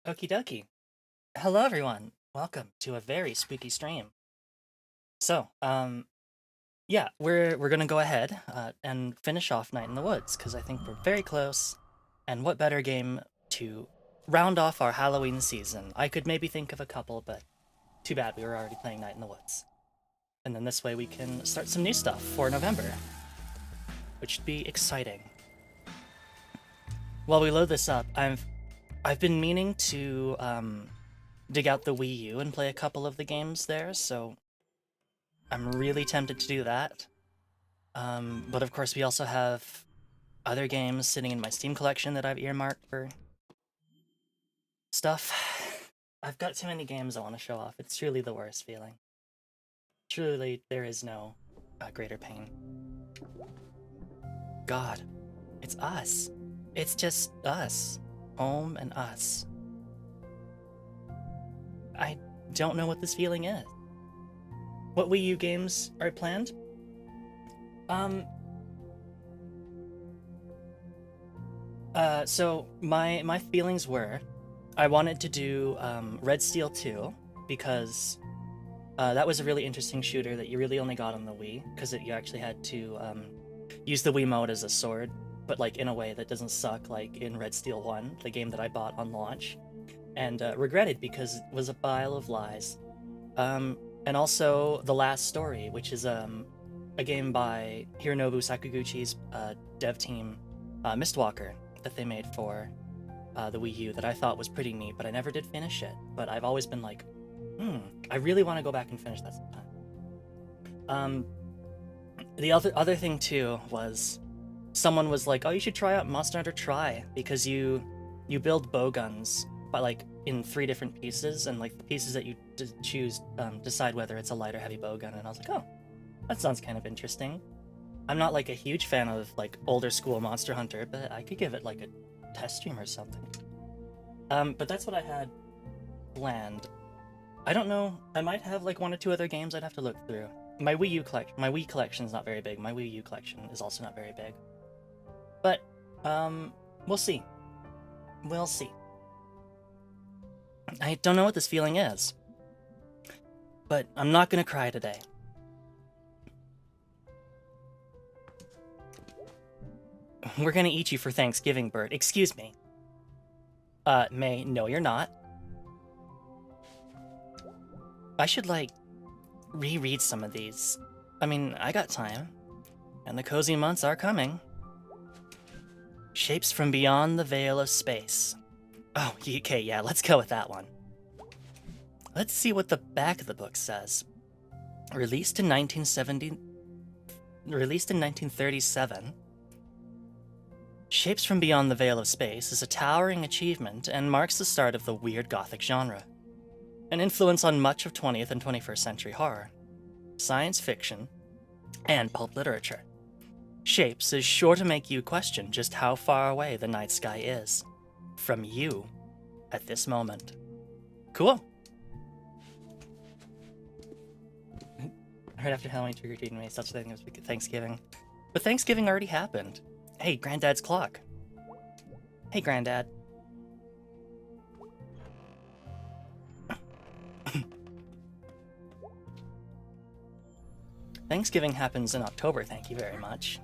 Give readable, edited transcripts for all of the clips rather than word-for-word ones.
Okie dokie. Hello, everyone. Welcome to a very spooky stream. So, yeah, we're gonna go ahead and finish off Night in the Woods because I think we're very close. And what better game to round off our Halloween season? I could maybe think of a couple, but too bad we were already playing Night in the Woods. And then this way we can start some new stuff for November, which should be exciting. While we load this up, I've been meaning to dig out the Wii U and play a couple of the games there, so I'm really tempted to do that. But of course, we also have other games sitting in my Steam collection that I've earmarked for stuff. I've got too many games I want to show off. It's truly the worst feeling. Truly, there is no greater pain. God, it's us. It's just us. Home and us. I don't know what this feeling is. What Wii U games are planned? So my feelings were, I wanted to do Red Steel 2 because that was a really interesting shooter that you really only got on the Wii because you actually had to use the Wii mode as a sword, but like in a way that doesn't suck like in Red Steel 1, the game that I bought on launch, and regretted because it was a pile of lies. And also The Last Story, which is a game by Hironobu Sakaguchi's dev team, Mistwalker, that they made for the Wii U that I thought was pretty neat, but I never did finish it. But I've always been like, I really want to go back and finish that sometime. The other thing too was someone was like, oh, you should try out Monster Hunter Tri because you build bow guns, but like in 3 different pieces, and like the pieces that you choose decide whether it's a light or heavy bow gun. And I was like, oh, that sounds kind of interesting. I'm not like a huge fan of like older school Monster Hunter, but I could give it like a test stream or something. But that's what I had planned. I don't know. I might have like 1 or 2 other games I'd have to look through. My Wii collection is not very big. My Wii U collection is also not very big. But we'll see. We'll see. I don't know what this feeling is, but I'm not gonna cry today. We're gonna eat you for Thanksgiving, Bert. Excuse me. May, no you're not. I should, like, reread some of these. I mean, I got time. And the cozy months are coming. Shapes from Beyond the Veil of Space. Oh, okay, yeah, let's go with that one. Let's see what the back of the book says. Released in 1937, Shapes from Beyond the Veil of Space is a towering achievement and marks the start of the weird gothic genre, an influence on much of 20th and 21st century horror, science fiction, and pulp literature. Shapes is sure to make you question just how far away the night sky is from you at this moment. Cool. Right after Halloween, trick-or-treating may such a thing as Thanksgiving. But Thanksgiving already happened. Hey, Granddad's clock. Hey, Granddad. Thanksgiving happens in October, thank you very much.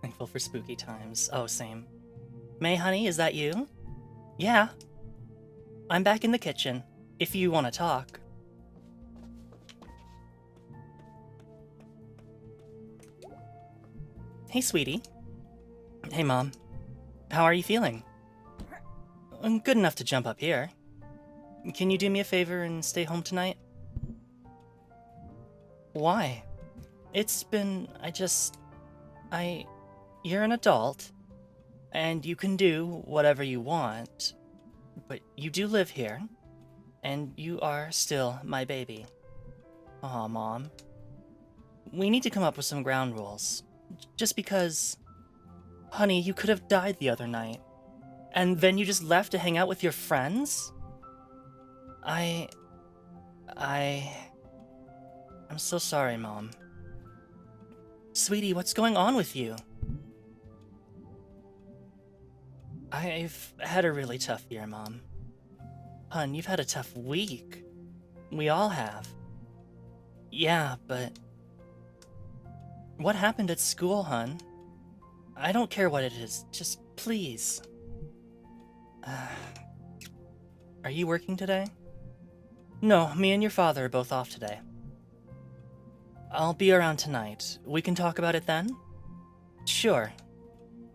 Thankful for spooky times. Oh, same. May, honey, is that you? Yeah. I'm back in the kitchen, if you want to talk. Hey, sweetie. Hey, Mom. How are you feeling? I'm good enough to jump up here. Can you do me a favor and stay home tonight? Why? It's been... You're an adult, and you can do whatever you want, but you do live here, and you are still my baby. Aw, Mom. We need to come up with some ground rules. Just because... Honey, you could have died the other night, And then you just left to hang out with your friends? I'm so sorry, Mom. Sweetie, what's going on with you? I've had a really tough year, Mom. Hun, you've had a tough week. We all have. Yeah, but... What happened at school, hun? I don't care what it is, just please. Are you working today? No, me and your father are both off today. I'll be around tonight. We can talk about it then? Sure.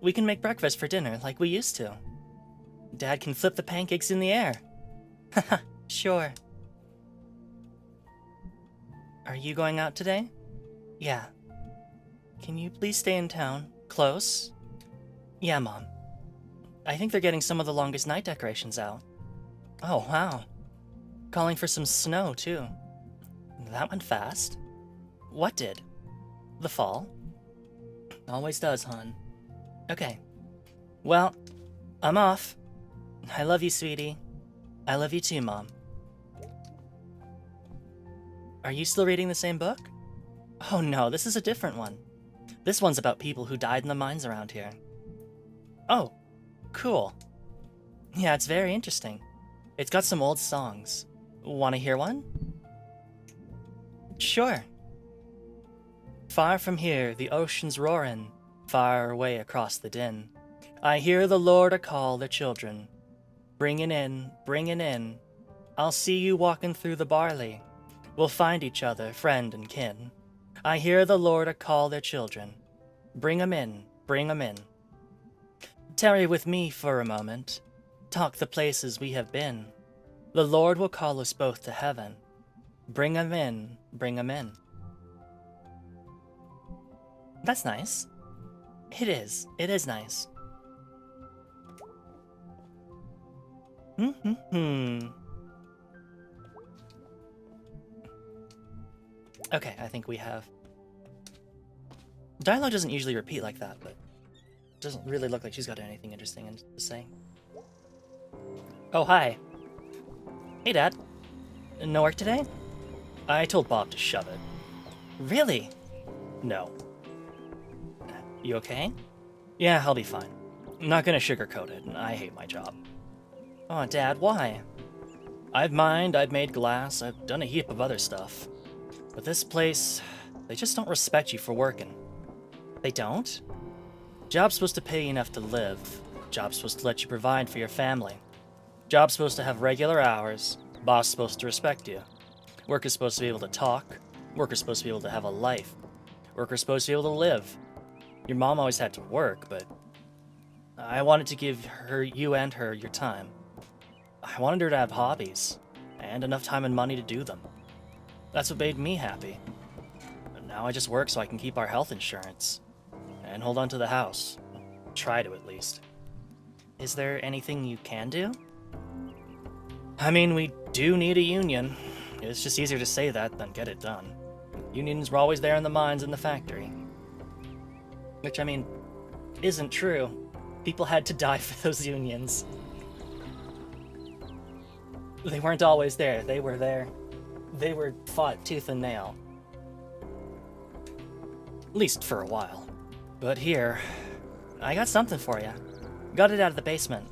We can make breakfast for dinner like we used to. Dad can flip the pancakes in the air. Haha, sure. Are you going out today? Yeah. Can you please stay in town? Close? Yeah, Mom. I think they're getting some of the longest night decorations out. Oh, wow. Calling for some snow, too. That went fast. What did? The fall? Always does, hon. Okay. Well, I'm off. I love you, sweetie. I love you too, Mom. Are you still reading the same book? Oh no, this is a different one. This one's about people who died in the mines around here. Oh, cool. Yeah, it's very interesting. It's got some old songs. Want to hear one? Sure. Far from here, the ocean's roaring, far away across the din. I hear the Lord a-call the children. Bringin' in. I'll see you walking through the barley. We'll find each other, friend and kin. I hear the Lord a-call their children. Bring 'em in. Tarry with me for a moment. Talk the places we have been. The Lord will call us both to heaven. Bring 'em in. That's nice. It is nice. Okay, I think we have... Dialogue doesn't usually repeat like that, but it doesn't really look like she's got anything interesting to say. Oh, hi. Hey, Dad. No work today? I told Bob to shove it. Really? No. You okay? Yeah, I'll be fine. I'm not gonna sugarcoat it. I hate my job. Oh, Dad, why? I've mined, I've made glass, I've done a heap of other stuff. But this place, they just don't respect you for working. They don't? Job's supposed to pay you enough to live. Job's supposed to let you provide for your family. Job's supposed to have regular hours. Boss supposed to respect you. Worker's supposed to be able to talk. Worker's supposed to be able to have a life. Worker's supposed to be able to live. Your mom always had to work, but I wanted to give you and her your time. I wanted her to have hobbies, and enough time and money to do them. That's what made me happy. And now I just work so I can keep our health insurance. And hold on to the house. Try to, at least. Is there anything you can do? I mean, we do need a union. It's just easier to say that than get it done. Unions were always there in the mines and the factory. Which, I mean, isn't true. People had to die for those unions. They weren't always there. They were there. They were fought tooth and nail. At least for a while. But here, I got something for you. Got it out of the basement.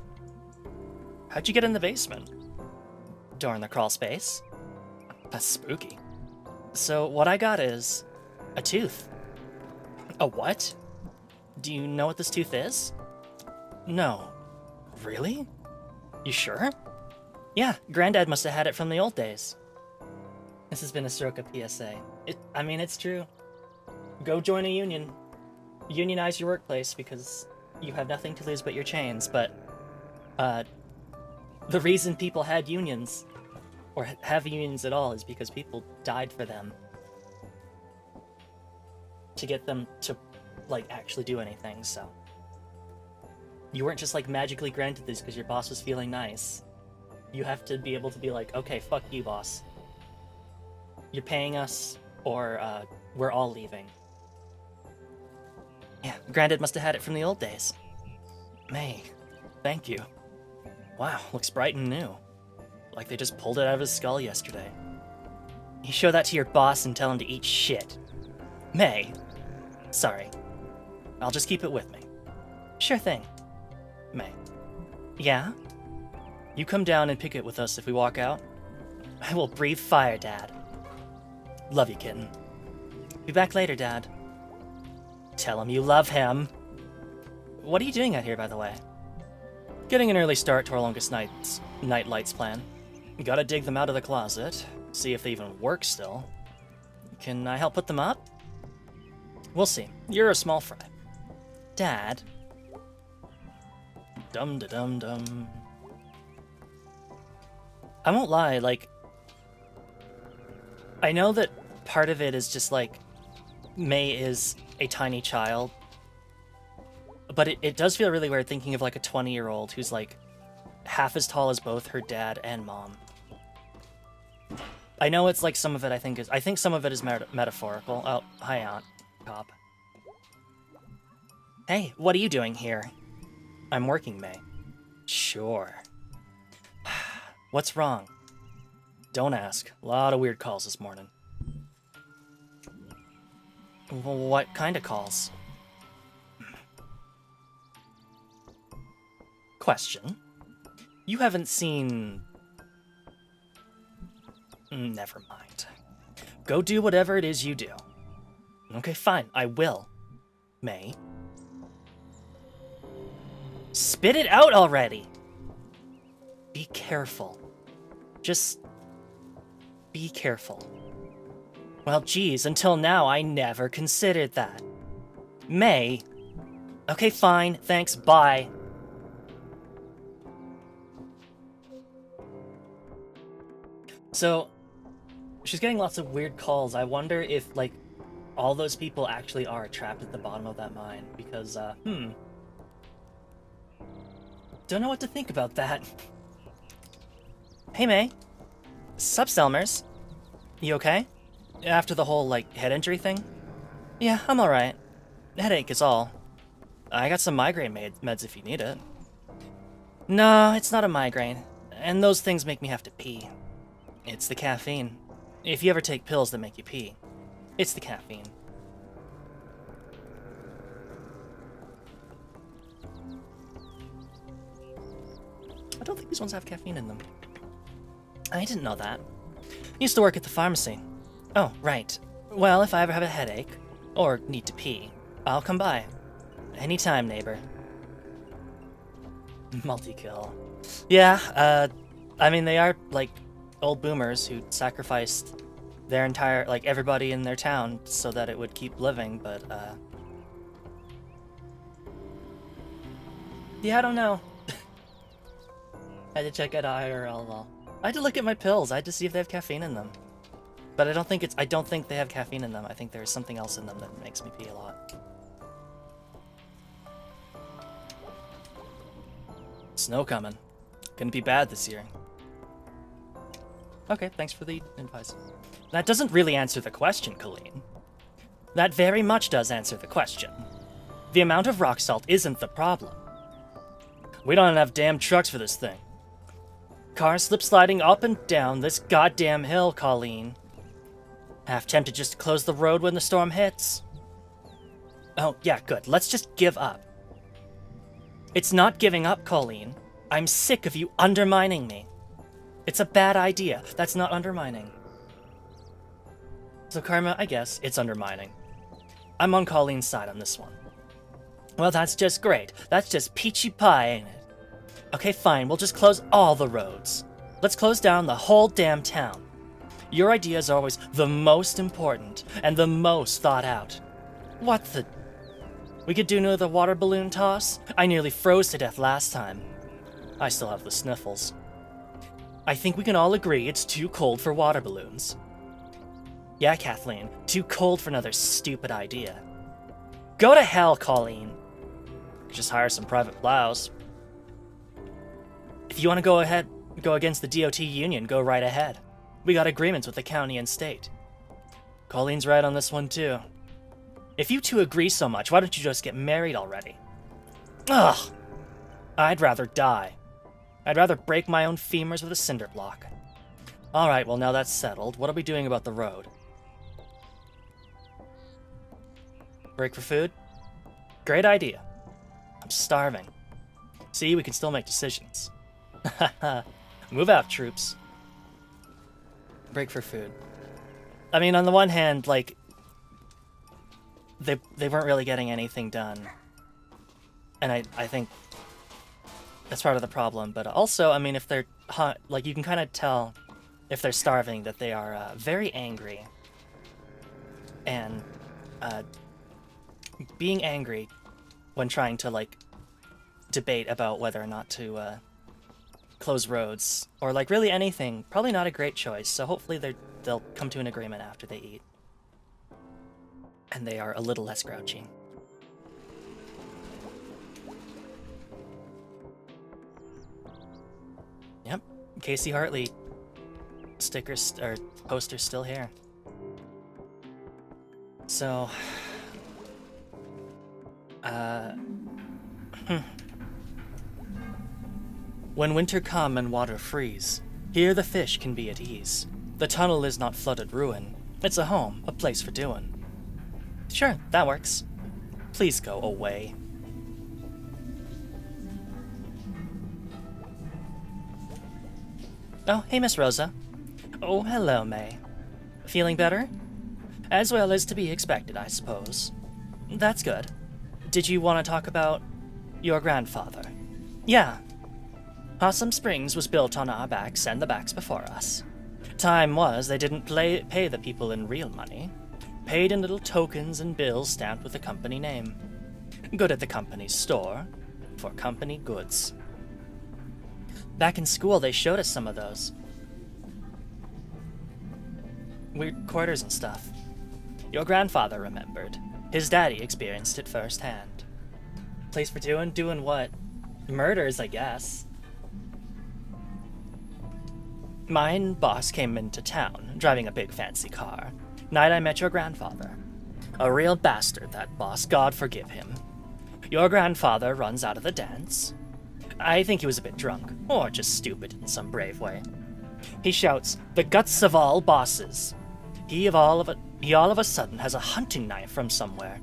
How'd you get in the basement? Door in the crawl space. That's spooky. So what I got is a tooth. A what? Do you know what this tooth is? No. Really? You sure? Yeah, Granddad must have had it from the old days. This has been a Soroka PSA. I mean, it's true. Go join a union. Unionize your workplace because you have nothing to lose but your chains, but the reason people had unions, or have unions at all, is because people died for them. To get them to, like, actually do anything, so. You weren't just, like, magically granted this because your boss was feeling nice. You have to be able to be like, okay, fuck you, boss. You're paying us, or we're all leaving. Yeah, Granddad must have had it from the old days. May, thank you. Wow, looks bright and new. Like they just pulled it out of his skull yesterday. You show that to your boss and tell him to eat shit. May. Sorry. I'll just keep it with me. Sure thing. May. Yeah? You come down and pick it with us if we walk out? I will breathe fire, Dad. Love you, kitten. Be back later, Dad. Tell him you love him. What are you doing out here, by the way? Getting an early start to our longest night lights plan. Gotta dig them out of the closet, see if they even work still. Can I help put them up? We'll see. You're a small fry. Dad? Dum-da-dum-dum. I won't lie, like... I know that part of it is just, like, May is a tiny child. But it does feel really weird thinking of, like, a 20-year-old who's, like, half as tall as both her dad and mom. I know it's, like, some of it I think some of it is metaphorical. Oh, hi, Aunt Cop. Hey, what are you doing here? I'm working, May. Sure. What's wrong? Don't ask. A lot of weird calls this morning. What kind of calls? Question. You haven't seen... Never mind. Go do whatever it is you do. Okay, fine. I will. May. Spit it out already! Be careful. Just... be careful. Well, geez, until now I never considered that. May. Okay, fine. Thanks, bye. So, she's getting lots of weird calls. I wonder if, like, all those people actually are trapped at the bottom of that mine. Because, don't know what to think about that. Hey, May. Sup, Selmers? You okay? After the whole, like, head injury thing? Yeah, I'm alright. Headache is all. I got some migraine meds if you need it. No, it's not a migraine. And those things make me have to pee. It's the caffeine. If you ever take pills that make you pee, it's the caffeine. I don't think these ones have caffeine in them. I didn't know that. Used to work at the pharmacy. Oh, right. Well, if I ever have a headache, or need to pee, I'll come by. Anytime, neighbor. Multi-kill. Yeah, I mean, they are, like, old boomers who sacrificed their entire, like, everybody in their town so that it would keep living, but, yeah, I don't know. I had to check out IRL. I had to look at my pills. I had to see if they have caffeine in them. But I don't think they have caffeine in them. I think there's something else in them that makes me pee a lot. Snow coming. Gonna be bad this year. Okay, thanks for the advice. That doesn't really answer the question, Colleen. That very much does answer the question. The amount of rock salt isn't the problem. We don't have damn trucks for this thing. Cars slip sliding up and down this goddamn hill, Colleen. Half tempted just to close the road when the storm hits. Oh, yeah, good. Let's just give up. It's not giving up, Colleen. I'm sick of you undermining me. It's a bad idea. That's not undermining. So, Karma, I guess it's undermining. I'm on Colleen's side on this one. Well, that's just great. That's just peachy pie, ain't it? Okay, fine. We'll just close all the roads. Let's close down the whole damn town. Your ideas are always the most important and the most thought out. What the... We could do another water balloon toss? I nearly froze to death last time. I still have the sniffles. I think we can all agree it's too cold for water balloons. Yeah, Kathleen, too cold for another stupid idea. Go to hell, Colleen. Just hire some private plows. If you want to go against the DOT union, go right ahead. We got agreements with the county and state. Colleen's right on this one, too. If you two agree so much, why don't you just get married already? Ugh! I'd rather die. I'd rather break my own femurs with a cinder block. Alright, well now that's settled. What are we doing about the road? Break for food? Great idea. I'm starving. See, we can still make decisions. Move out, troops. Break for food. I mean, on the one hand, like, they weren't really getting anything done. And I think that's part of the problem. But also, I mean, if they're, like, you can kind of tell if they're starving that they are very angry. And being angry when trying to, like, debate about whether or not to close roads, or, like, really anything, probably not a great choice. So hopefully they'll come to an agreement after they eat. And they are a little less grouchy. Yep, Casey Hartley stickers or posters still here. So, When winter come and water freeze, here the fish can be at ease. The tunnel is not flooded ruin. It's a home, a place for doing. Sure, that works. Please go away. Oh, hey, Miss Rosa. Oh, hello, May. Feeling better? As well as to be expected, I suppose. That's good. Did you want to talk about your grandfather? Yeah. Possum Springs was built on our backs and the backs before us. Time was they didn't pay the people in real money. Paid in little tokens and bills stamped with the company name. Good at the company's store, for company goods. Back in school, they showed us some of those. Weird quarters and stuff. Your grandfather remembered. His daddy experienced it firsthand. Place for doing what? Murders, I guess. Mine boss came into town, driving a big fancy car. Night I met your grandfather. A real bastard, that boss, God forgive him. Your grandfather runs out of the dance. I think he was a bit drunk, or just stupid in some brave way. He shouts, "The guts of all bosses!" He all of a sudden has a hunting knife from somewhere.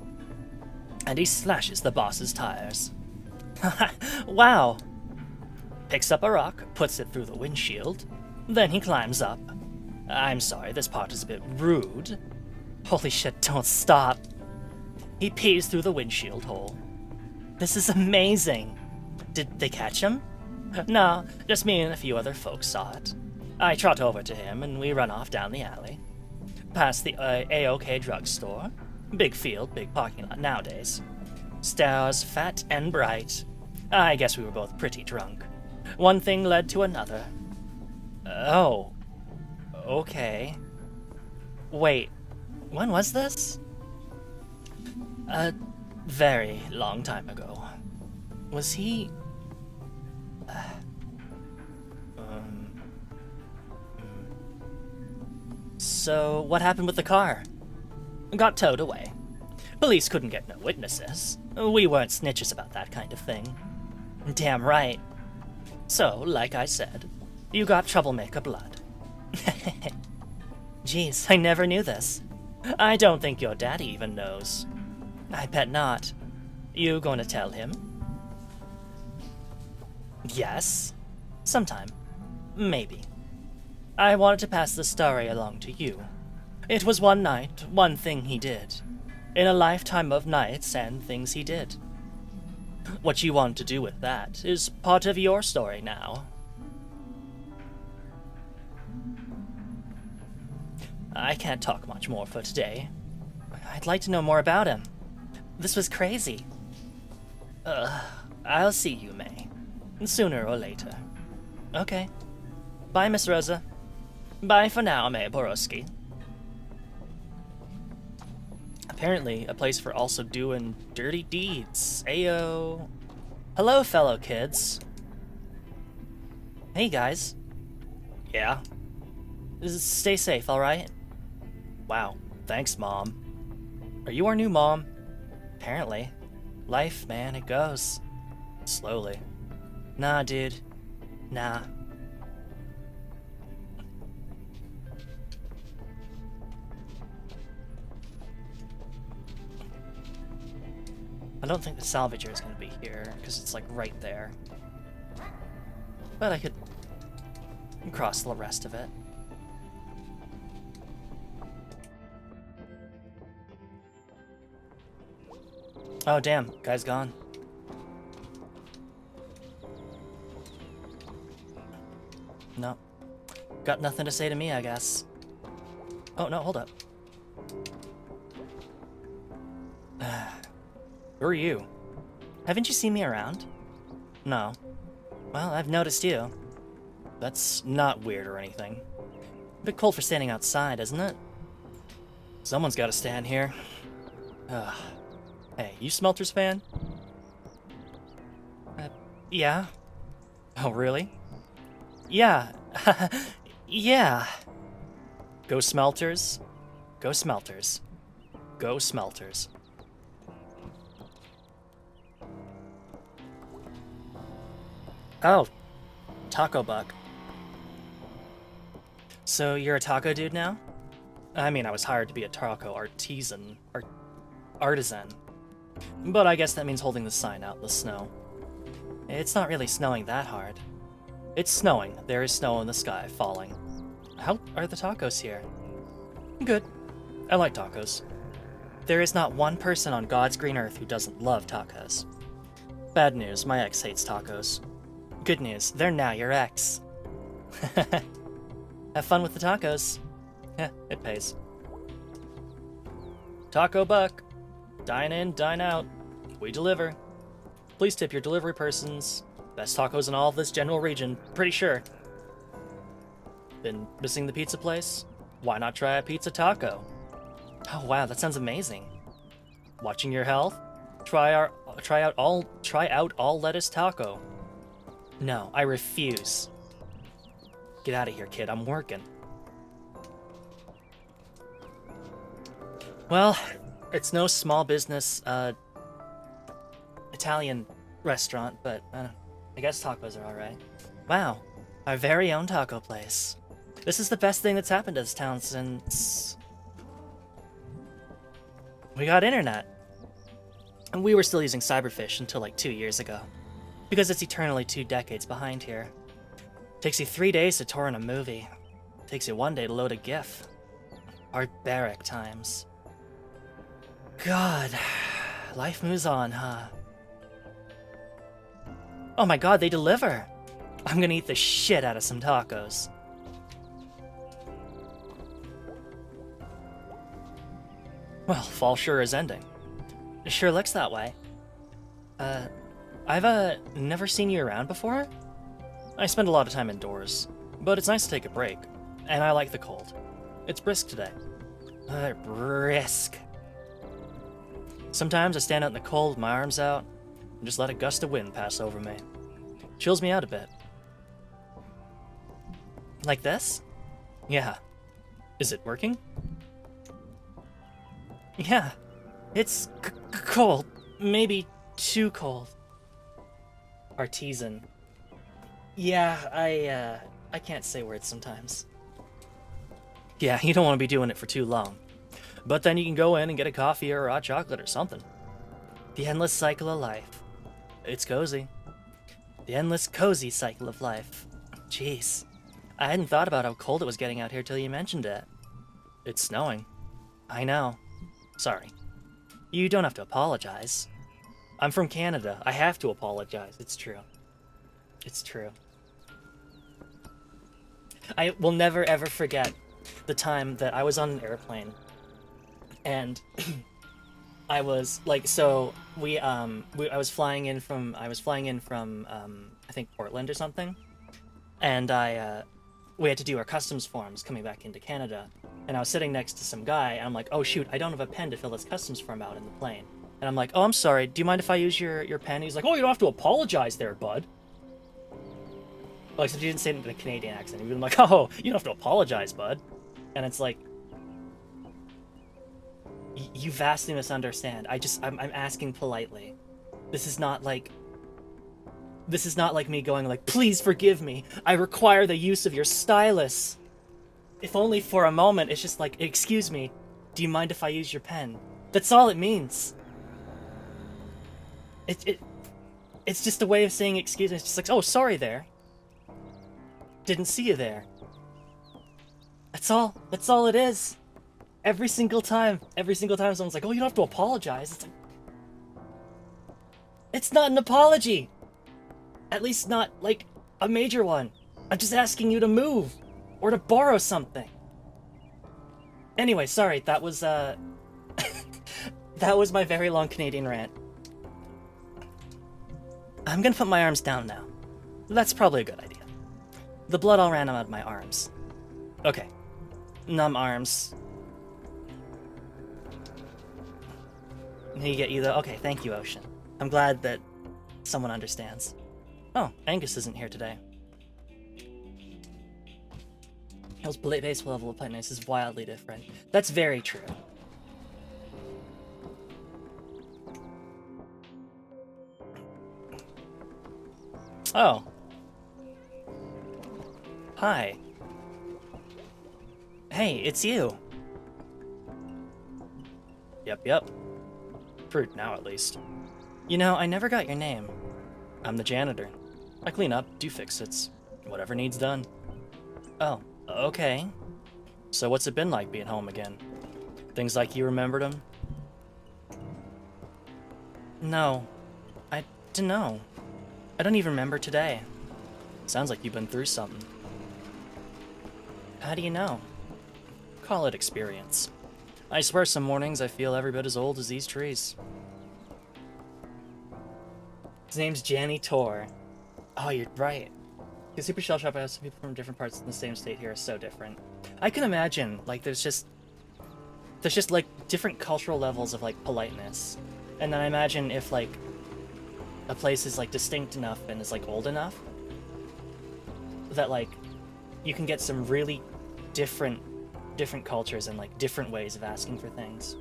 And he slashes the boss's tires. Wow! Picks up a rock, puts it through the windshield. Then he climbs up. I'm sorry, this part is a bit rude. Holy shit, don't stop. He pees through the windshield hole. This is amazing. Did they catch him? No, just me and a few other folks saw it. I trot over to him and we run off down the alley. Past the AOK drugstore. Big field, big parking lot nowadays. Stars fat and bright. I guess we were both pretty drunk. One thing led to another. Oh. Okay. Wait, when was this? A very long time ago. Was he... So, what happened with the car? Got towed away. Police couldn't get no witnesses. We weren't snitches about that kind of thing. Damn right. So, like I said, you got troublemaker blood. Jeez, I never knew this. I don't think your daddy even knows. I bet not. You gonna tell him? Yes. Sometime. Maybe. I wanted to pass the story along to you. It was one night, one thing he did. In a lifetime of nights and things he did. What you want to do with that is part of your story now. I can't talk much more for today. I'd like to know more about him. This was crazy. I'll see you, May. Sooner or later. Okay. Bye, Miss Rosa. Bye for now, May Borowski. Apparently, a place for also doing dirty deeds. Ayo. Hello, fellow kids. Hey, guys. Yeah? Stay safe, alright? Wow, thanks, Mom. Are you our new mom? Apparently. Life, man, it goes. Slowly. Nah, dude. Nah. I don't think the salvager is going to be here, because it's like right there. But I could cross the rest of it. Oh damn, guy's gone. No. Got nothing to say to me, I guess. Oh no, hold up. Who are you? Haven't you seen me around? No. Well, I've noticed you. That's not weird or anything. A bit cold for standing outside, isn't it? Someone's gotta stand here. Hey, you Smelters fan? Yeah. Oh, really? Yeah. Yeah. Go Smelters. Go Smelters. Go Smelters. Oh. Taco Buck. So you're a taco dude now? I mean, I was hired to be a taco artisan. Artisan. But I guess that means holding the sign out in the snow. It's not really snowing that hard. It's snowing. There is snow in the sky, falling. How are the tacos here? Good. I like tacos. There is not one person on God's green earth who doesn't love tacos. Bad news, my ex hates tacos. Good news, they're now your ex. Have fun with the tacos. Yeah, it pays. Taco Buck. Dine in, dine out. We deliver. Please tip your delivery persons. Best tacos in all of this general region, pretty sure. Been missing the pizza place? Why not try a pizza taco? Oh wow, that sounds amazing. Watching your health? Try out all lettuce taco. No, I refuse. Get out of here, kid. I'm working. Well, it's no small business Italian restaurant, but I guess tacos are alright. Wow, our very own taco place. This is the best thing that's happened to this town since we got internet. And we were still using Cyberfish until like 2 years ago, because it's eternally 2 decades behind here. Takes you 3 days to torrent a movie. Takes you 1 day to load a GIF. Barbaric times. God, life moves on, huh? Oh my god, they deliver! I'm gonna eat the shit out of some tacos. Well, fall sure is ending. It sure looks that way. I've never seen you around before? I spend a lot of time indoors, but it's nice to take a break, and I like the cold. It's brisk today. Brisk. Sometimes I stand out in the cold with my arms out, and just let a gust of wind pass over me. Chills me out a bit. Like this? Yeah. Is it working? Yeah. It's cold. Maybe too cold. Artisan. Yeah, I can't say words sometimes. Yeah, you don't want to be doing it for too long. But then you can go in and get a coffee or a hot chocolate or something. The endless cycle of life. It's cozy. The endless cozy cycle of life. Jeez. I hadn't thought about how cold it was getting out here till you mentioned it. It's snowing. I know. Sorry. You don't have to apologize. I'm from Canada. I have to apologize. It's true. It's true. I will never ever forget the time that I was on an airplane and I was like, so I was flying in from I think Portland or something, and we had to do our customs forms coming back into Canada, and I was sitting next to some guy, and I'm like, oh shoot, I don't have a pen to fill this customs form out in the plane, and I'm like, oh, I'm sorry, do you mind if I use your pen? He's like, oh, you don't have to apologize there, bud. Well, except he didn't say it in a Canadian accent. He was like, oh, you don't have to apologize, bud. And it's like, you vastly misunderstand. I'm asking politely. This is not like, This is not like me going like, please forgive me. I require the use of your stylus. If only for a moment, it's just like, excuse me, do you mind if I use your pen? That's all it means. It's just a way of saying excuse me. It's just like, oh, sorry there. Didn't see you there. That's all it is. Every single time someone's like, oh, you don't have to apologize. It's like, it's not an apology. At least not, like, a major one. I'm just asking you to move. Or to borrow something. Anyway, sorry, that was, that was my very long Canadian rant. I'm gonna put my arms down now. That's probably a good idea. The blood all ran out of my arms. Okay. Numb arms. Can you get you though? Okay, thank you, Ocean. I'm glad that someone understands. Oh, Angus isn't here today. Hill's base level of politeness is wildly different. That's very true. Oh. Hi. Hey, it's you. Yep. Fruit now, at least. You know, I never got your name. I'm the janitor. I clean up, do fix-its, whatever needs done. Oh, okay. So what's it been like being home again? Things like you remembered them? No. I don't know. I don't even remember today. Sounds like you've been through something. How do you know? Call it experience. I swear some mornings I feel every bit as old as these trees. His name's Janny Tor. Oh, you're right. The Super Shell Shop has some people from different parts in the same state here are so different. I can imagine, like, there's just like different cultural levels of like politeness. And then I imagine if like a place is like distinct enough and is like old enough that like you can get some really different cultures and like different ways of asking for things.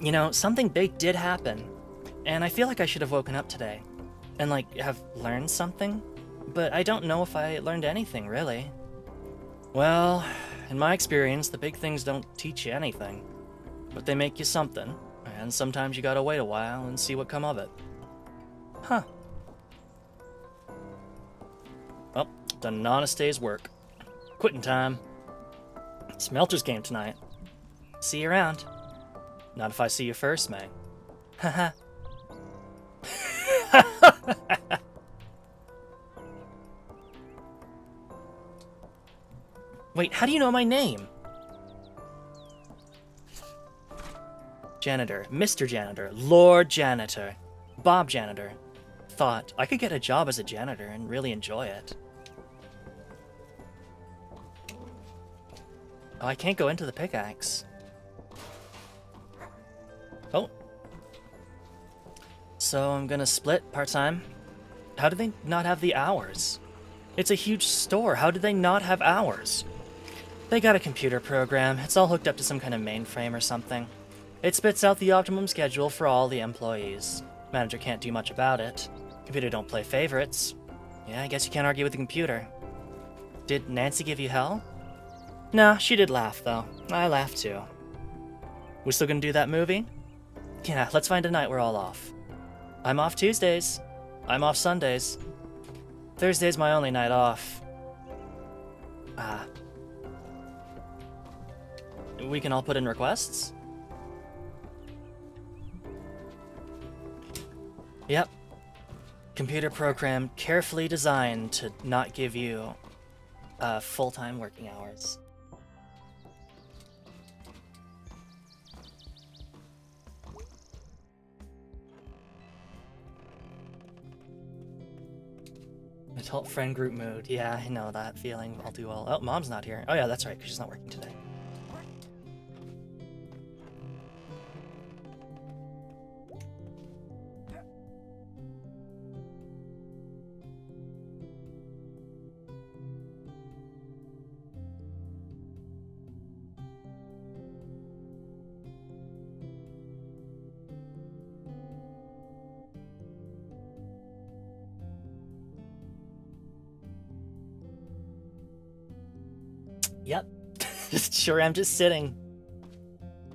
You know, something big did happen, and I feel like I should have woken up today and like have learned something, but I don't know if I learned anything really. Well, in my experience, the big things don't teach you anything, but they make you something, and sometimes you gotta wait a while and see what come of it. Huh. Well, done an honest day's work. Quitting time. Smelters game tonight. See you around. Not if I see you first, May. Haha. Wait, how do you know my name? Janitor, Mr. Janitor, Lord Janitor, Bob Janitor. Thought I could get a job as a janitor and really enjoy it. Oh, I can't go into the pickaxe. Oh. So I'm gonna split part-time. How do they not have the hours? It's a huge store. How do they not have hours? They got a computer program. It's all hooked up to some kind of mainframe or something. It spits out the optimum schedule for all the employees. Manager can't do much about it. Computer don't play favorites. Yeah, I guess you can't argue with the computer. Did Nancy give you hell? No, she did laugh, though. I laughed, too. We still gonna do that movie? Yeah, let's find a night we're all off. I'm off Tuesdays. I'm off Sundays. Thursday's my only night off. We can all put in requests? Yep. Computer program carefully designed to not give you full-time working hours. Adult friend group mood. Yeah, I know that feeling all too well. Oh, Mom's not here. Oh yeah, that's right, because she's not working today. Yep. Sure, I'm just sitting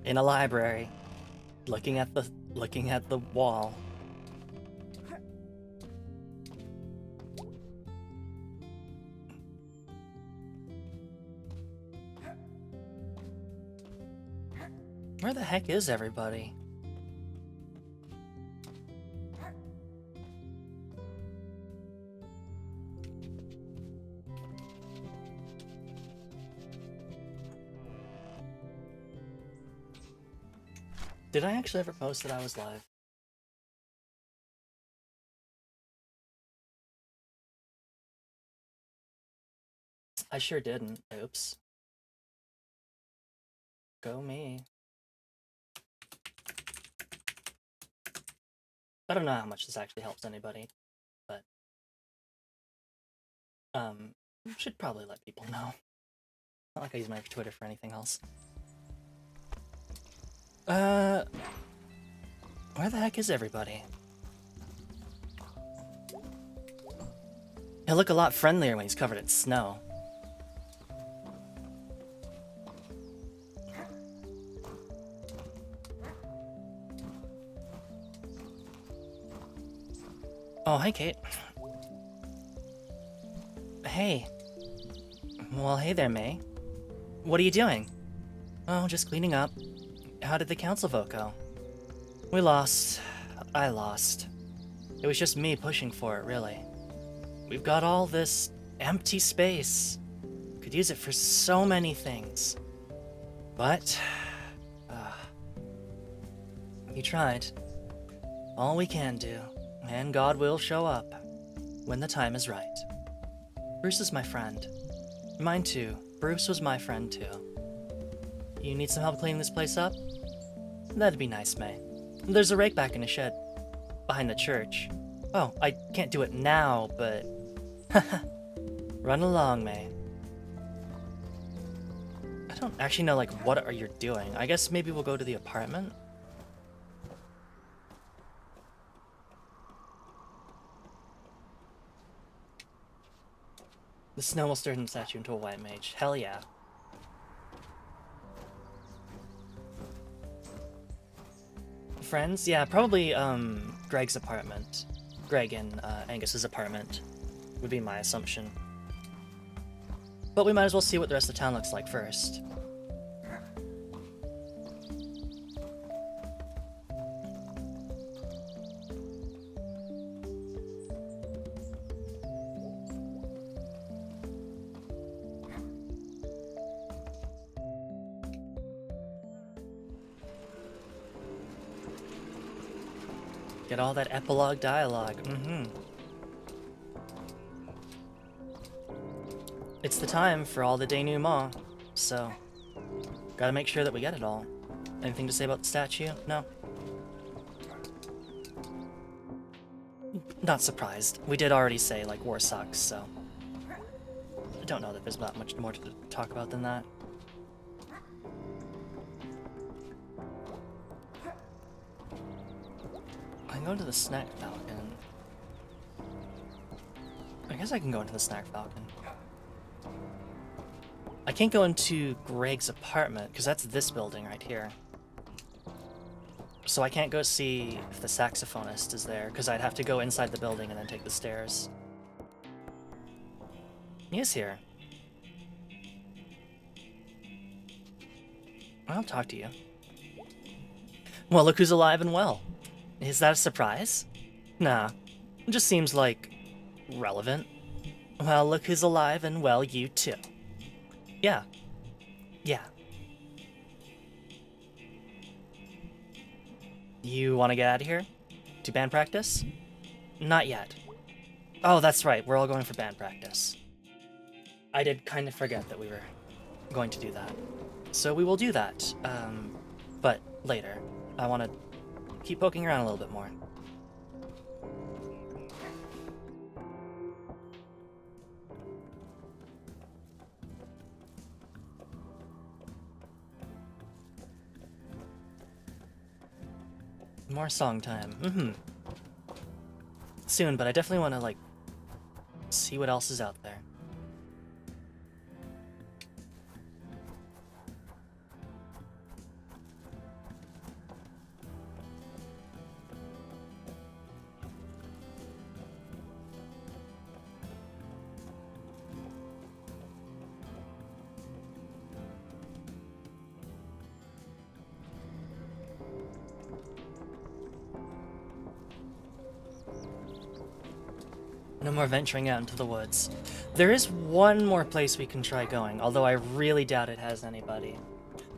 in a library, looking at the wall. Where the heck is everybody? Did I actually ever post that I was live? I sure didn't. Oops. Go me. I don't know how much this actually helps anybody, but should probably let people know. Not like I use my Twitter for anything else. Where the heck is everybody? He'll look a lot friendlier when he's covered in snow. Oh, hi, Kate. Hey. Well, hey there, May. What are you doing? Oh, just cleaning up. How did the council vote go? We lost. I lost. It was just me pushing for it, really. We've got all this empty space. Could use it for so many things. But... you tried. All we can do. And God will show up when the time is right. Bruce is my friend. Mine too. Bruce was my friend too. You need some help cleaning this place up? That'd be nice, May. There's a rake back in the shed, behind the church. Oh, I can't do it now, but... Run along, May. I don't actually know, like, what are you doing? I guess maybe we'll go to the apartment? The snow will turn the statue into a white mage. Hell yeah. Friends? Yeah, probably, Greg's apartment. Greg and, Angus's apartment would be my assumption. But we might as well see what the rest of town looks like first. Get all that epilogue dialogue. It's the time for all the denouement, so gotta make sure that we get it all. Anything to say about the statue? No? Not surprised. We did already say, like, war sucks, so... I don't know that there's not much more to talk about than that. I can go into the snack falcon. I guess I can go into the snack falcon. I can't go into Greg's apartment, because that's this building right here. So I can't go see if the saxophonist is there, because I'd have to go inside the building and then take the stairs. He is here. I'll talk to you. Well, look who's alive and well. Is that a surprise? Nah, it just seems like... relevant. Well, look who's alive and well, you too. Yeah. Yeah. You want to get out of here? To band practice? Not yet. Oh, that's right, we're all going for band practice. I did kind of forget that we were going to do that. So we will do that, but later. I want to keep poking around a little bit more. More song time. Soon, but I definitely want to, like, see what else is out there. No more venturing out into the woods. There is one more place we can try going, although I really doubt it has anybody.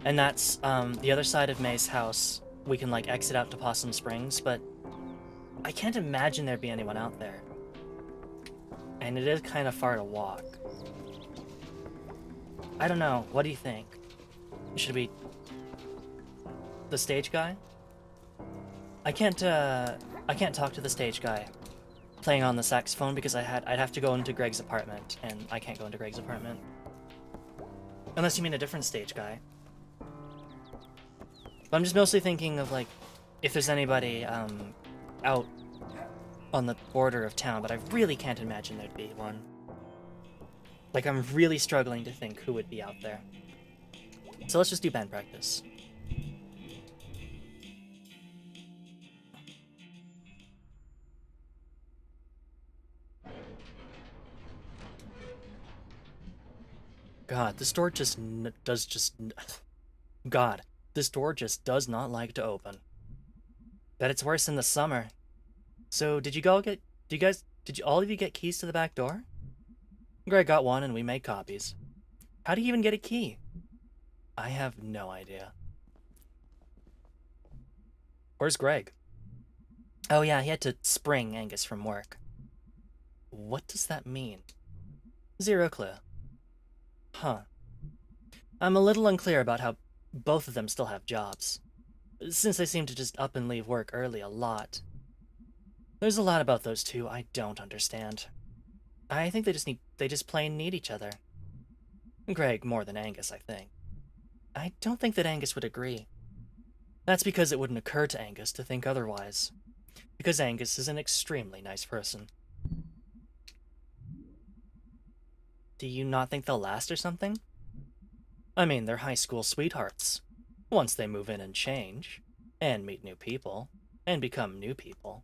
And that's the other side of May's house. We can like exit out to Possum Springs, but I can't imagine there'd be anyone out there. And it is kind of far to walk. I don't know. What do you think? Should we... The stage guy? I can't talk to the stage guy playing on the saxophone because I'd have to go into Greg's apartment, and I can't go into Greg's apartment. Unless you mean a different stage guy. But I'm just mostly thinking of, like, if there's anybody, out on the border of town, but I really can't imagine there'd be one. Like, I'm really struggling to think who would be out there. So let's just do band practice. God, this door just God, this door just does not like to open. Bet it's worse in the summer. So, did you all of you get keys to the back door? Greg got one and we made copies. How do you even get a key? I have no idea. Where's Greg? Oh yeah, he had to spring Angus from work. What does that mean? Zero clue. Huh. I'm a little unclear about how both of them still have jobs, since they seem to just up and leave work early a lot. There's a lot about those two I don't understand. I think they just plain need each other. Greg more than Angus, I think. I don't think that Angus would agree. That's because it wouldn't occur to Angus to think otherwise. Because Angus is an extremely nice person. Do you not think they'll last or something? I mean, they're high school sweethearts. Once they move in and change, and meet new people, and become new people,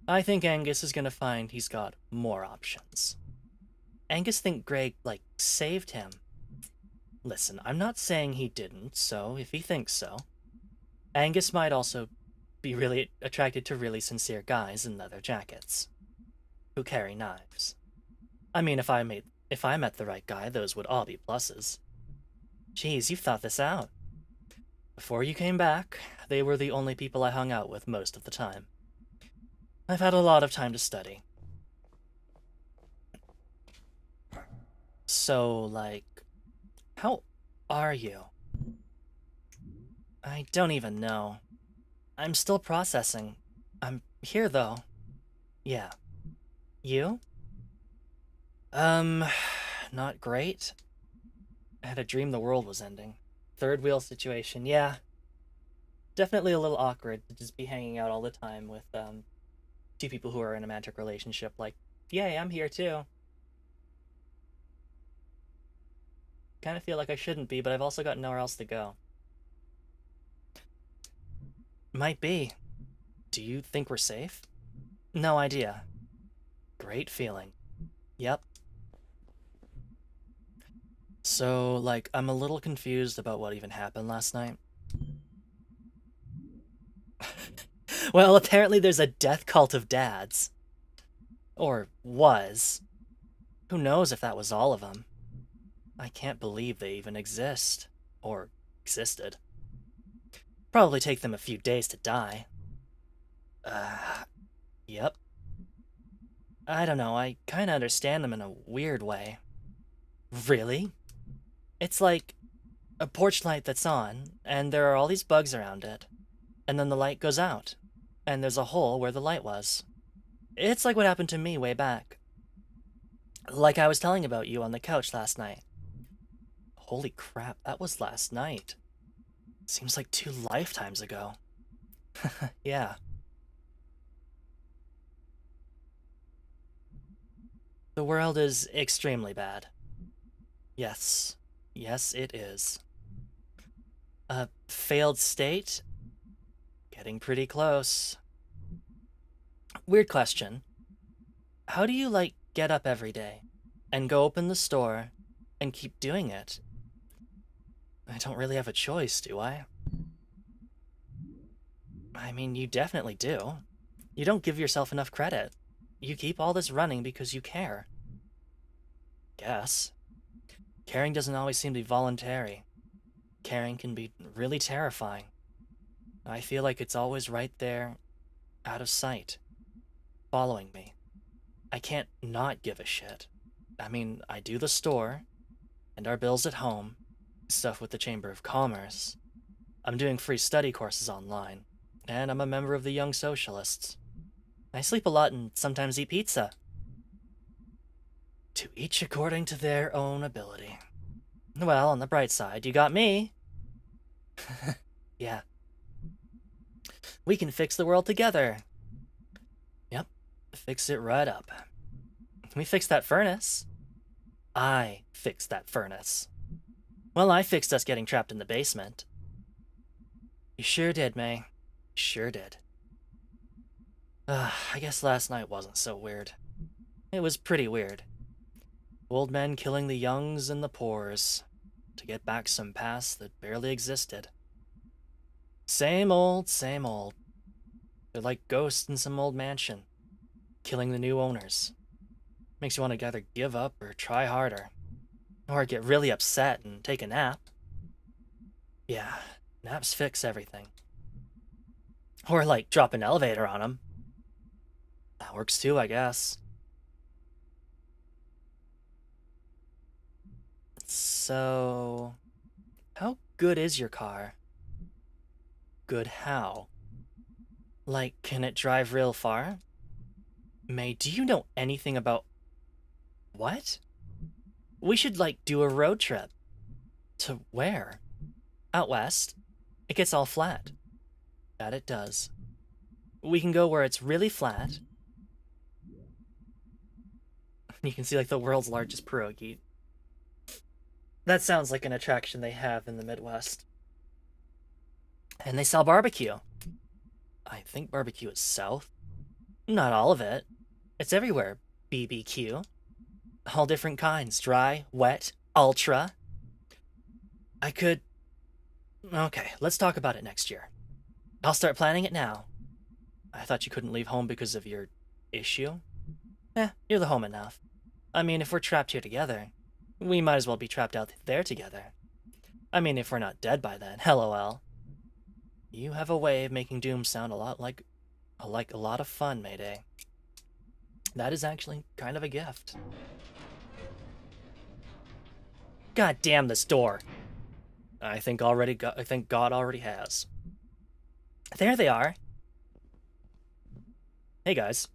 I think Angus is gonna find he's got more options. Angus think Greg, like, saved him. Listen, I'm not saying he didn't, so if he thinks so. Angus might also be really attracted to really sincere guys in leather jackets, who carry knives. I mean, if I met the right guy, those would all be pluses. Geez, you've thought this out. Before you came back, they were the only people I hung out with most of the time. I've had a lot of time to study. So, like, how are you? I don't even know. I'm still processing. I'm here, though. Yeah. You? Not great. I had a dream the world was ending. Third wheel situation, yeah. Definitely a little awkward to just be hanging out all the time with, two people who are in a romantic relationship. Like, yay, I'm here too. Kind of feel like I shouldn't be, but I've also got nowhere else to go. Might be. Do you think we're safe? No idea. Great feeling. Yep. So, like, I'm a little confused about what even happened last night. Well, apparently there's a death cult of dads. Or was. Who knows if that was all of them. I can't believe they even exist. Or existed. Probably take them a few days to die. Yep. I don't know, I kinda understand them in a weird way. Really? It's like a porch light that's on, and there are all these bugs around it, and then the light goes out, and there's a hole where the light was. It's like what happened to me way back. Like I was telling about you on the couch last night. Holy crap, that was last night. Seems like 2 lifetimes ago. Yeah. The world is extremely bad. Yes. Yes, it is. A failed state? Getting pretty close. Weird question. How do you, like, get up every day and go open the store and keep doing it? I don't really have a choice, do I? I mean, you definitely do. You don't give yourself enough credit. you keep all this running because you care. Guess. Caring doesn't always seem to be voluntary. Caring can be really terrifying. I feel like it's always right there, out of sight, following me. I can't not give a shit. I mean, I do the store, and our bills at home, stuff with the Chamber of Commerce. I'm doing free study courses online, and I'm a member of the Young Socialists. I sleep a lot and sometimes eat pizza. To each according to their own ability. Well, on the bright side, you got me. Yeah. We can fix the world together. Yep, fix it right up. We fixed that furnace. I fixed that furnace. Well, I fixed us getting trapped in the basement. You sure did, May. Sure did. I guess last night wasn't so weird. It was pretty weird. Old men killing the youngs and the poors to get back some past that barely existed. Same old, same old. They're like ghosts in some old mansion, killing the new owners. Makes you want to either give up or try harder. Or get really upset and take a nap. Yeah, naps fix everything. Or like drop an elevator on them. That works too, I guess. So, how good is your car? Good how? Like, can it drive real far? May, do you know anything about... What? We should, like, do a road trip. To where? Out west. It gets all flat. That it does. We can go where it's really flat. You can see, like, the world's largest pierogi. That sounds like an attraction they have in the Midwest. And they sell barbecue. I think barbecue is south. Not all of it. It's everywhere. BBQ. All different kinds. Dry, wet, ultra. I could... Okay, let's talk about it next year. I'll start planning it now. I thought you couldn't leave home because of your issue? You're the home enough. I mean, if we're trapped here together, we might as well be trapped out there together. I mean, if we're not dead by then, LOL. You have a way of making Doom sound a lot like a lot of fun, Mayday. That is actually kind of a gift. God damn this door. I think God already has. There they are. Hey guys.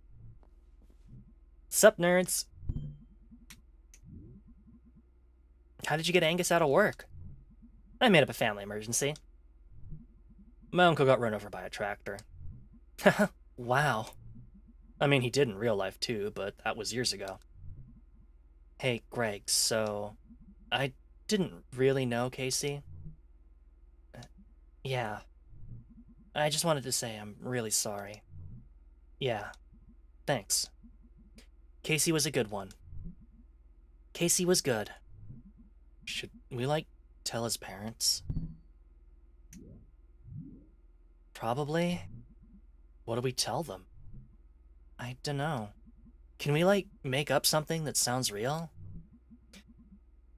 Sup, nerds? How did you get Angus out of work? I made up a family emergency. My uncle got run over by a tractor. Wow. I mean, he did in real life too, but that was years ago. Hey, Greg, so... I didn't really know Casey. Yeah. I just wanted to say I'm really sorry. Yeah. Thanks. Casey was a good one. Casey was good. Should we, like, tell his parents? Probably. What do we tell them? I dunno. Can we, like, make up something that sounds real?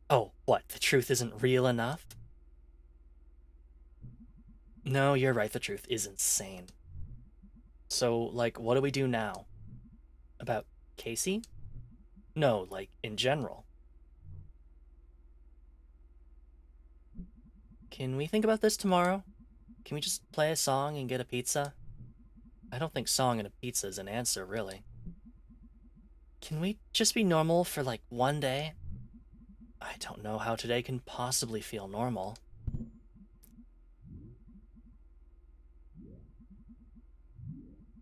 Oh, what? The truth isn't real enough? No, you're right, the truth is insane. So, like, what do we do now? About Casey? No, like, in general. Can we think about this tomorrow? Can we just play a song and get a pizza? I don't think song and a pizza is an answer, really. Can we just be normal for, like, one day? I don't know how today can possibly feel normal.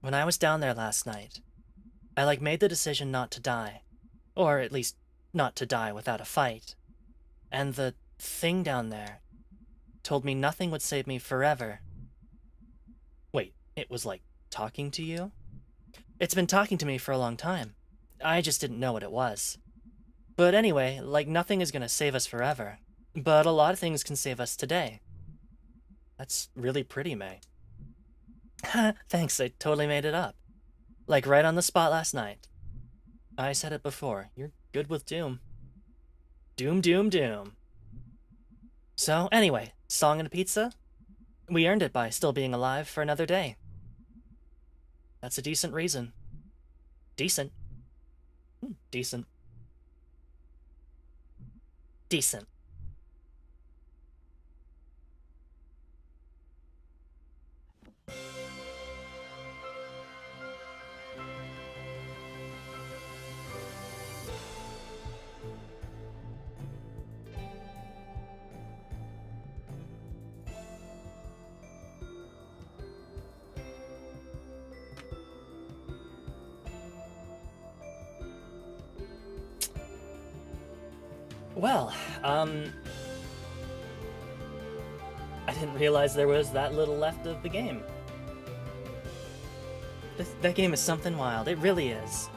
When I was down there last night, I, like, made the decision not to die. Or, at least, not to die without a fight. And the thing down there told me nothing would save me forever. Wait, it was, like, talking to you? It's been talking to me for a long time. I just didn't know what it was. But anyway, like, nothing is gonna save us forever. But a lot of things can save us today. That's really pretty, May. Thanks, I totally made it up. Like, right on the spot last night. I said it before. You're good with Doom. Doom, Doom, Doom. So, anyway, song and a pizza? We earned it by still being alive for another day. That's a decent reason. Decent. Decent. Decent. Well, I didn't realize there was that little left of the game. That game is something wild. It really is.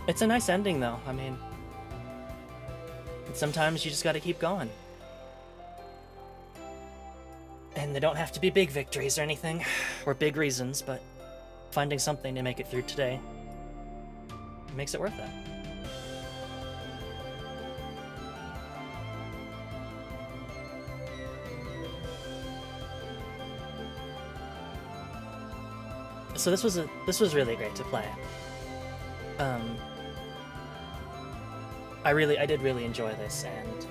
It's a nice ending, though. I mean, sometimes you just gotta keep going. And they don't have to be big victories or anything, or big reasons, but finding something to make it through today makes it worth it. So this was really great to play. I did really enjoy this, and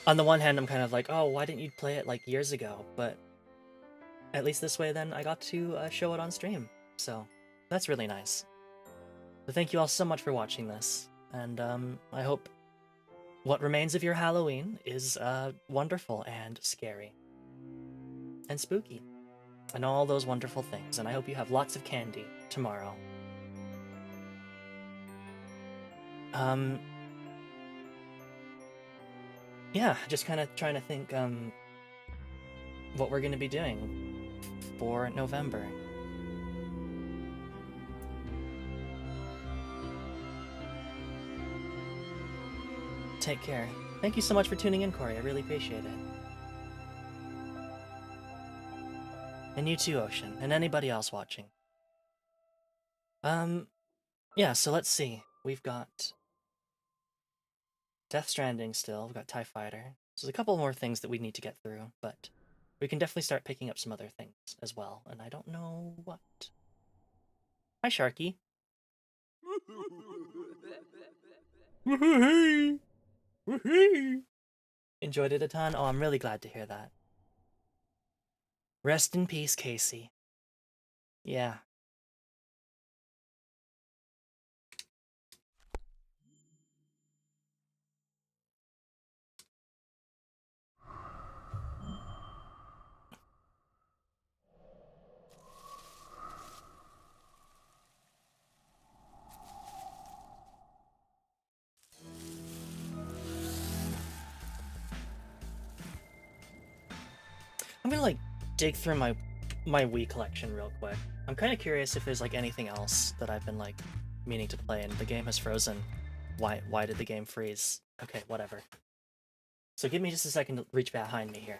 on the one hand, I'm kind of like, oh, why didn't you play it like years ago? But at least this way, then I got to show it on stream, so that's really nice. So thank you all so much for watching this, and I hope what remains of your Halloween is wonderful and scary and spooky and all those wonderful things, and I hope you have lots of candy tomorrow. Yeah, just kind of trying to think what we're going to be doing for November. Take care. Thank you so much for tuning in, Corey. I really appreciate it. And you too, Ocean, and anybody else watching. Yeah, so let's see. We've got Death Stranding still. We've got TIE Fighter. So there's a couple more things that we need to get through, but we can definitely start picking up some other things as well, and I don't know what. Hi, Sharky. Enjoyed it a ton? Oh, I'm really glad to hear that. Rest in peace, Casey. Yeah. I'm gonna, like, dig through my Wii collection real quick. I'm kind of curious if there's, like, anything else that I've been, like, meaning to play, and the game has frozen. Why did the game freeze? Okay, whatever. So give me just a second to reach behind me here.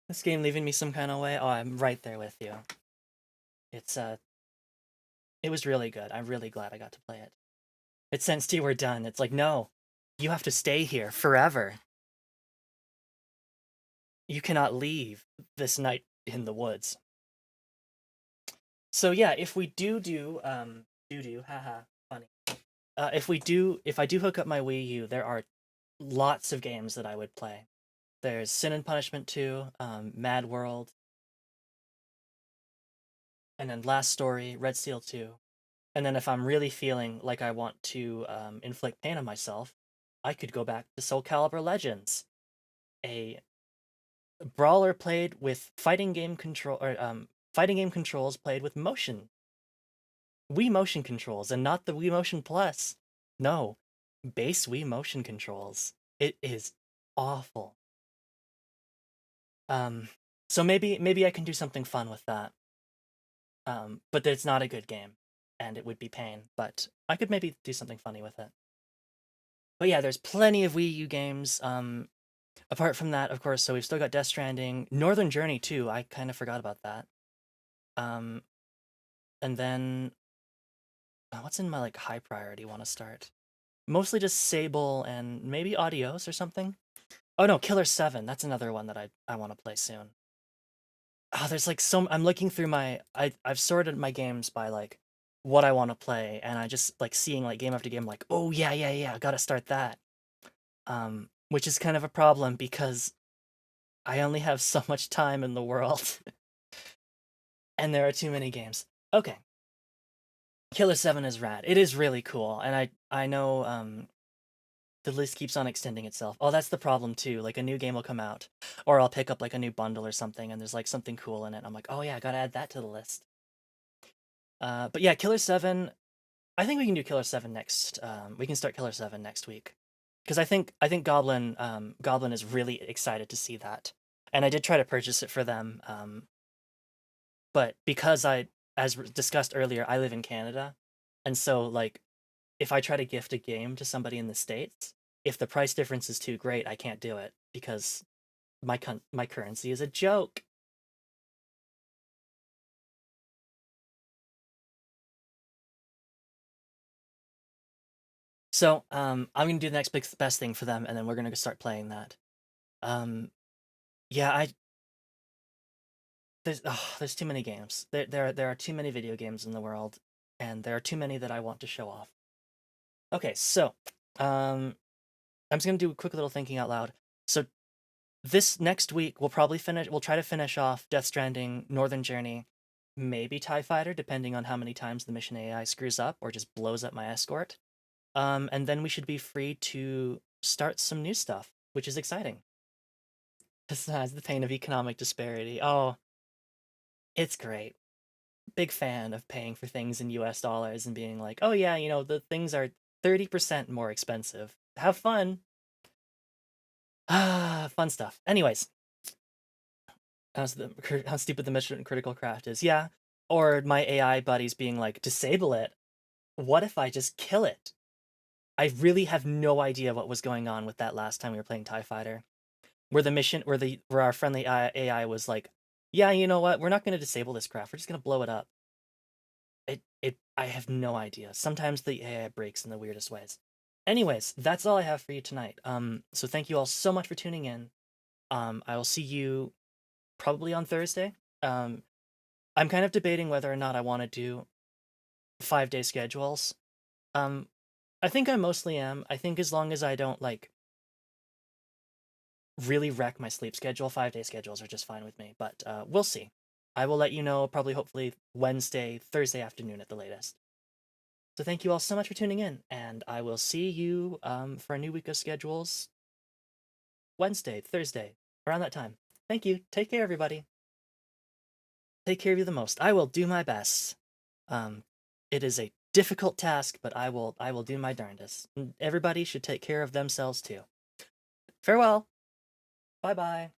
This game leaving me some kind of way? Oh, I'm right there with you. It's, it was really good. I'm really glad I got to play it. It sensed you were done. It's like, no, you have to stay here forever. You cannot leave this night in the woods. So yeah, if we do, haha, funny. If I do hook up my Wii U, there are lots of games that I would play. There's Sin and Punishment 2, Mad World, and then Last Story, Red Steel 2. And then if I'm really feeling like I want to inflict pain on myself, I could go back to Soul Calibur Legends, a brawler played with fighting game controls played with motion. Wii motion controls and not the Wii Motion Plus. No, base Wii motion controls. It is awful. Um, so maybe I can do something fun with that. But it's not a good game, and it would be pain. But I could maybe do something funny with it. But yeah, there's plenty of Wii U games. Apart from that, of course, so we've still got Death Stranding, Northern Journey too. I kind of forgot about that. Um, and then what's in my like high priority want to start? Mostly just Sable and maybe Adios or something. Oh no, Killer 7. That's another one that I want to play soon. Oh, there's like I'm looking through I've sorted my games by like what I want to play, and I just like seeing like game after game like, oh yeah, gotta start that. Which is kind of a problem because I only have so much time in the world. And there are too many games. Okay. Killer 7 is rad. It is really cool, and I know the list keeps on extending itself. Oh, that's the problem too. Like a new game will come out, or I'll pick up like a new bundle or something, and there's like something cool in it. I'm like, oh yeah, I gotta add that to the list. But yeah, Killer 7. I think we can do Killer 7 next. We can start Killer 7 next week, because I think Goblin is really excited to see that, and I did try to purchase it for them. But because as discussed earlier, I live in Canada, and so like if I try to gift a game to somebody in the States, if the price difference is too great, I can't do it because my currency is a joke. So I'm gonna do the next best thing for them, and then we're gonna start playing that. Um, yeah, there's too many games. There are too many video games in the world, and there are too many that I want to show off. Okay, so um, I'm just gonna do a quick little thinking out loud. So this next week we'll probably finish. We'll try to finish off Death Stranding, Northern Journey, maybe TIE Fighter, depending on how many times the mission AI screws up or just blows up my escort. And then we should be free to start some new stuff, which is exciting. Besides the pain of economic disparity. Oh, it's great. Big fan of paying for things in US dollars and being like, oh yeah, the things are 30% more expensive. Have fun. Ah, fun stuff. Anyways, how stupid the mission critical craft is. Yeah. Or my AI buddies being like, disable it. What if I just kill it? I really have no idea what was going on with that last time we were playing TIE Fighter. Where our friendly AI was like, yeah, you know what? We're not gonna disable this craft, we're just gonna blow it up. I have no idea. Sometimes the AI breaks in the weirdest ways. Anyways, that's all I have for you tonight. So thank you all so much for tuning in. I will see you probably on Thursday. I'm kind of debating whether or not I want to do 5-day schedules. Um, I think I mostly am. I think as long as I don't like really wreck my sleep schedule, 5-day schedules are just fine with me. But we'll see. I will let you know probably hopefully Wednesday, Thursday afternoon at the latest. So thank you all so much for tuning in, and I will see you for a new week of schedules Wednesday, Thursday, around that time. Thank you. Take care, everybody. Take care of you the most. I will do my best. It is a difficult task, but I will do my darndest. Everybody should take care of themselves too. Farewell. Bye bye.